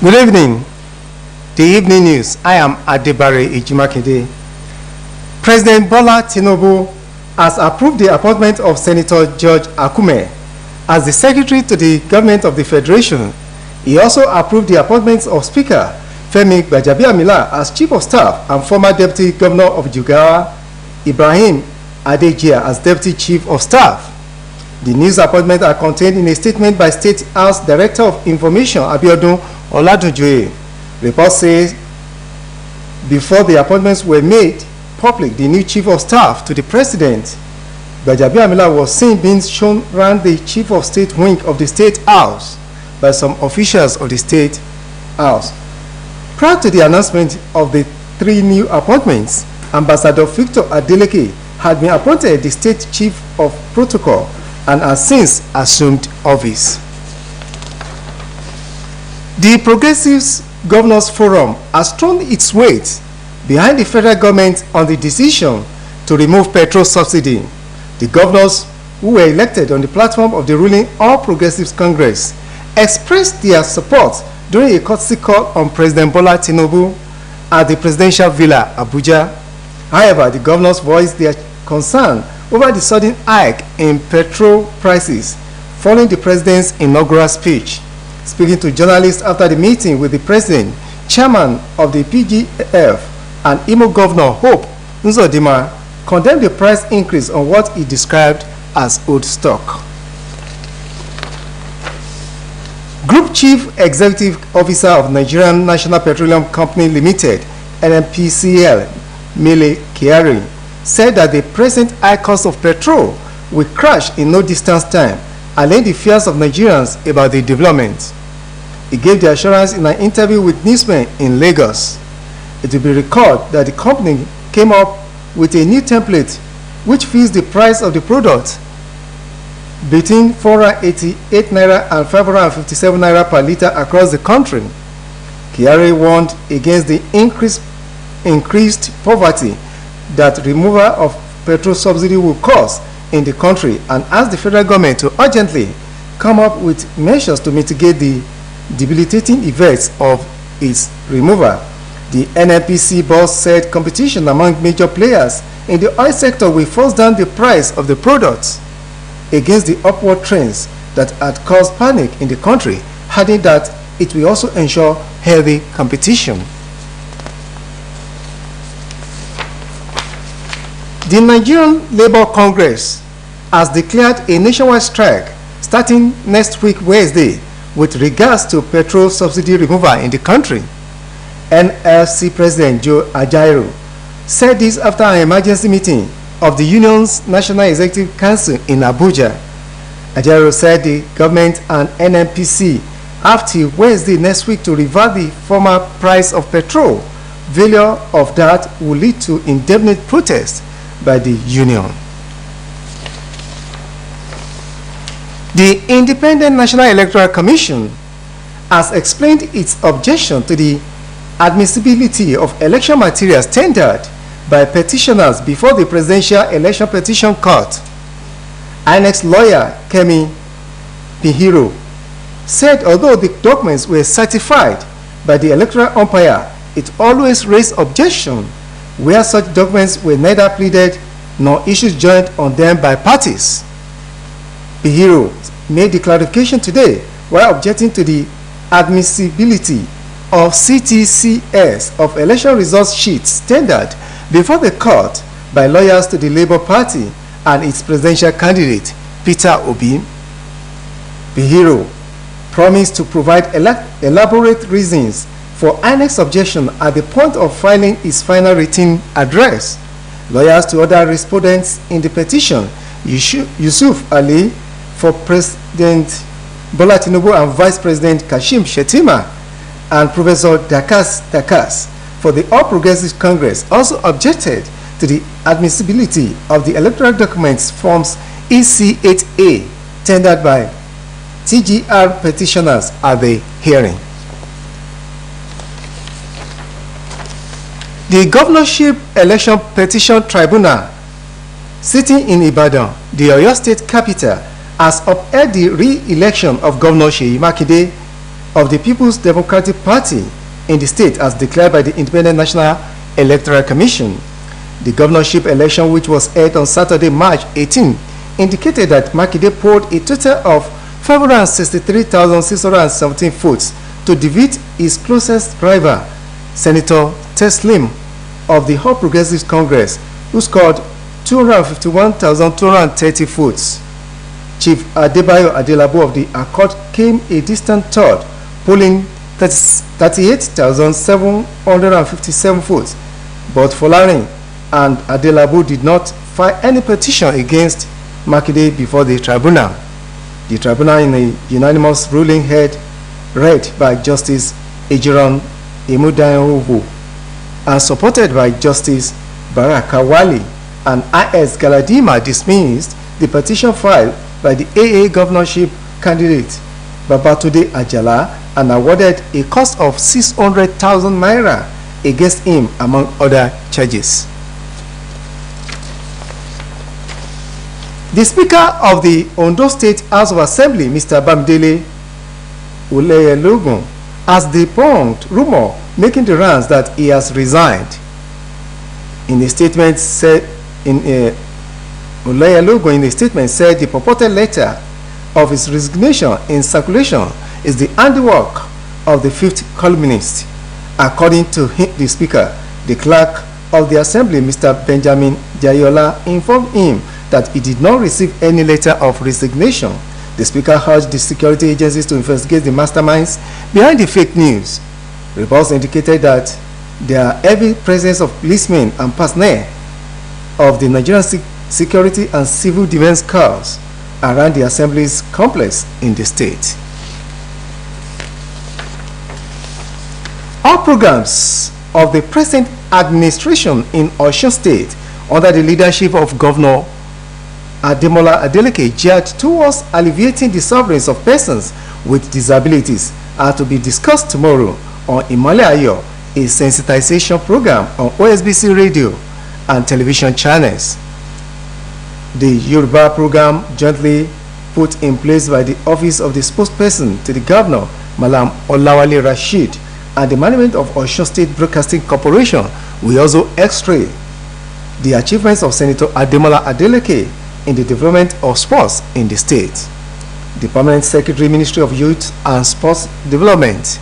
Good evening. The evening news. I am Adebare Ejimakinde. President Bola Tinubu has approved the appointment of Senator George Akume as the Secretary to the Government of the Federation. He also approved the appointments of Speaker Femi Gbajabiamila as Chief of Staff and former Deputy Governor of Jigawa, Ibrahim Adejia, as Deputy Chief of Staff. The news appointments are contained in a statement by State House Director of Information Abiodun Oladunjoye. Report says before the appointments were made public, the new Chief of Staff to the President, Gbajabiamila, was seen being shown around the Chief of State wing of the State House by some officials of the State House. Prior to the announcement of the three new appointments, Ambassador Victor Adeleke had been appointed the State Chief of Protocol and has since assumed office. The Progressives Governors Forum has thrown its weight behind the federal government on the decision to remove petrol subsidy. The governors, who were elected on the platform of the ruling All Progressives Congress, expressed their support during a courtesy call on President Bola Tinubu at the Presidential Villa, Abuja. However, the governors voiced their concern over the sudden hike in petrol prices following the president's inaugural speech. Speaking to journalists after the meeting with the president, chairman of the PGF and Imo Governor Hope Uzodinma condemned the price increase on what he described as old stock. Group Chief Executive Officer of Nigerian National Petroleum Company Limited, NNPCL, Mele Kyari, said that the present high cost of petrol will crash in no distant time, allaying the fears of Nigerians about the development. He gave the assurance in an interview with newsmen in Lagos. It will be recalled that the company came up with a new template which fixed the price of the product between 488 naira and 557 naira per litre across the country. Kyari warned against the increased poverty that removal of petrol subsidy will cause in the country and asked the federal government to urgently come up with measures to mitigate the debilitating effects of its removal. The NNPC boss said competition among major players in the oil sector will force down the price of the products against the upward trends that had caused panic in the country, adding that it will also ensure healthy competition. The Nigerian Labour Congress has declared a nationwide strike starting next week Wednesday with regards to petrol subsidy removal in the country. NLC President Joe Ajaero said this after an emergency meeting of the union's National Executive Council in Abuja. Ajaero said the government and NNPC have till Wednesday next week to revert the former price of petrol. Failure of that will lead to indefinite protest by the union. The Independent National Electoral Commission has explained its objection to the admissibility of election materials tendered by petitioners before the Presidential Election Petition Court. INEC's lawyer Kemi Pihiro said although the documents were certified by the electoral umpire, it always raised objection where such documents were neither pleaded nor issues joined on them by parties. Pihiro made the clarification today while objecting to the admissibility of CTCS of election results sheets tendered before the court by lawyers to the Labour Party and its presidential candidate, Peter Obi. Pihiro promised to provide elaborate reasons for INEC's objection at the point of filing his final written address. Lawyers to other respondents in the petition, Yusuf Ali for President Bola Tinubu and Vice President Kashim Shettima, and Professor Dakas for the All Progressives Congress, also objected to the admissibility of the electoral documents forms EC8A tendered by TGR petitioners at the hearing. The Governorship Election Petition Tribunal sitting in Ibadan, the Oyo State capital, has upheld the re-election of Governor Seyi Makinde of the People's Democratic Party in the state as declared by the Independent National Electoral Commission. The governorship election, which was held on Saturday, March 18, indicated that Makinde polled a total of 563,617 votes to defeat his closest rival, Senator Teslim of the All Progressives Congress, who scored 251,230 votes. Chief Adebayo Adelabu of the Accord came a distant third, polling 38,757 votes, but Folarin and Adelabu did not file any petition against Makinde before the tribunal. The tribunal, in a unanimous ruling read by Justice Ejiron Emudayowo and supported by Justice Barakawali and I.S. Galadima, dismissed the petition filed by the AA governorship candidate Babatunde Ajala and awarded a cost of 600,000 naira against him, among other charges. The Speaker of the Ondo State House of Assembly, Mr. Bamidele Oleyelogun, has debunked rumor making the rounds that he has resigned. In a statement said, Oleyelogun in a statement said the purported letter of his resignation in circulation is the handiwork of the fifth columnist. According to the Speaker, the clerk of the Assembly, Mr. Benjamin Jayola, informed him that he did not receive any letter of resignation. The Speaker urged the security agencies to investigate the masterminds behind the fake news. Reports indicated that there are heavy presence of policemen and personnel of the Nigerian Security and Civil Defense Corps around the Assembly's complex in the state. All programs of the present administration in Osun State under the leadership of Governor Ademola Adeleke geared towards alleviating the sufferings of persons with disabilities are to be discussed tomorrow on Imole Ayo, a sensitization program on Osbc radio and television channels. The Yoruba program, jointly put in place by the Office of the Spokesperson to the Governor, Malam Olawale Rashid, and the management of Osun State Broadcasting Corporation, will also x-ray the achievements of Senator Ademola Adeleke in the development of sports in the state. The Permanent Secretary, Ministry of Youth and Sports Development,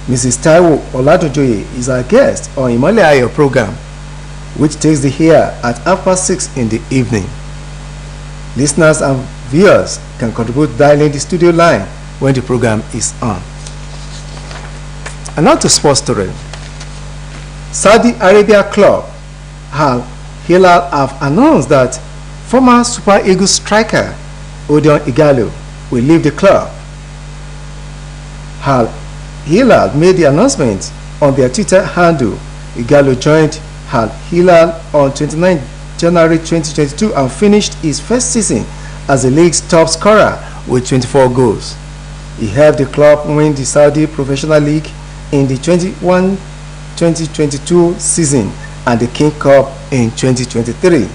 Mrs. Taiwo Oladojoye, is our guest on Imole Ayo program, which takes the air at 6:30 in the evening. Listeners and viewers can contribute dialing the studio line when the program is on. And now to sports story. Saudi Arabia club Al Hilal have announced that former Super Eagles striker Odion Igalo will leave the club. Al Hilal made the announcement on their Twitter handle. Igalo joined Al Hilal on 29 January 2022 and finished his first season as the league's top scorer with 24 goals. He helped the club win the Saudi Professional League in the 2021-2022 season and the King Cup in 2023.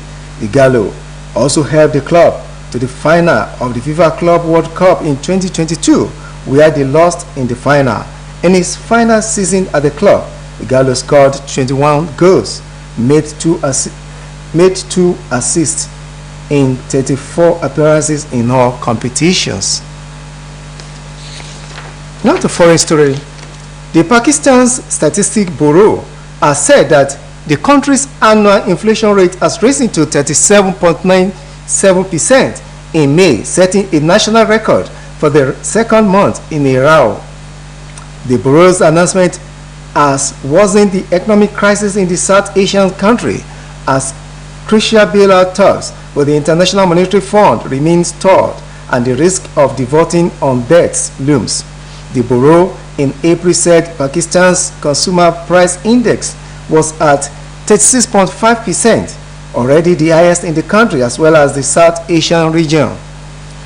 Igalo also helped the club to the final of the FIFA Club World Cup in 2022, where they lost in the final. In his final season at the club, Igalo scored 21 goals, made two assists in 34 appearances in all competitions. Now to foreign story. The Pakistan's Statistics Bureau has said that the country's annual inflation rate has risen to 37.97% in May, setting a national record for the second month in a row. The Bureau's announcement has worsened the economic crisis in the South Asian country as crucial bailout talks with the International Monetary Fund remains stalled and the risk of defaulting on debts looms. The Bureau in April said Pakistan's consumer price index was at 36.5%, already the highest in the country as well as the South Asian region.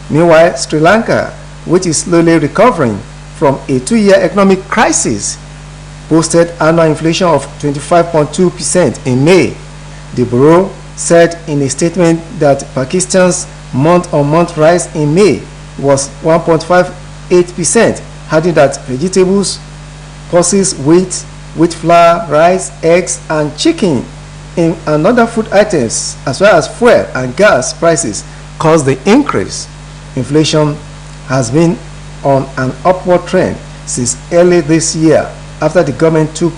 Meanwhile, Sri Lanka, which is slowly recovering from a 2-year economic crisis, posted annual inflation of 25.2% in May. The Bureau said in a statement that Pakistan's month-on-month rise in May was 1.58%, adding that vegetables, pulses, wheat flour, rice, eggs, and chicken and other food items, as well as fuel and gas prices, caused the increase. Inflation has been on an upward trend since early this year after the government took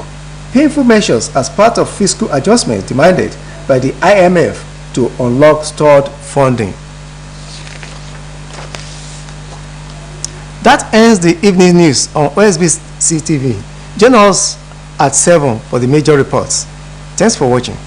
painful measures as part of fiscal adjustment demanded by the IMF to unlock stored funding. That ends the evening news on Osbc TV. Join us at 7 for the major reports. Thanks for watching.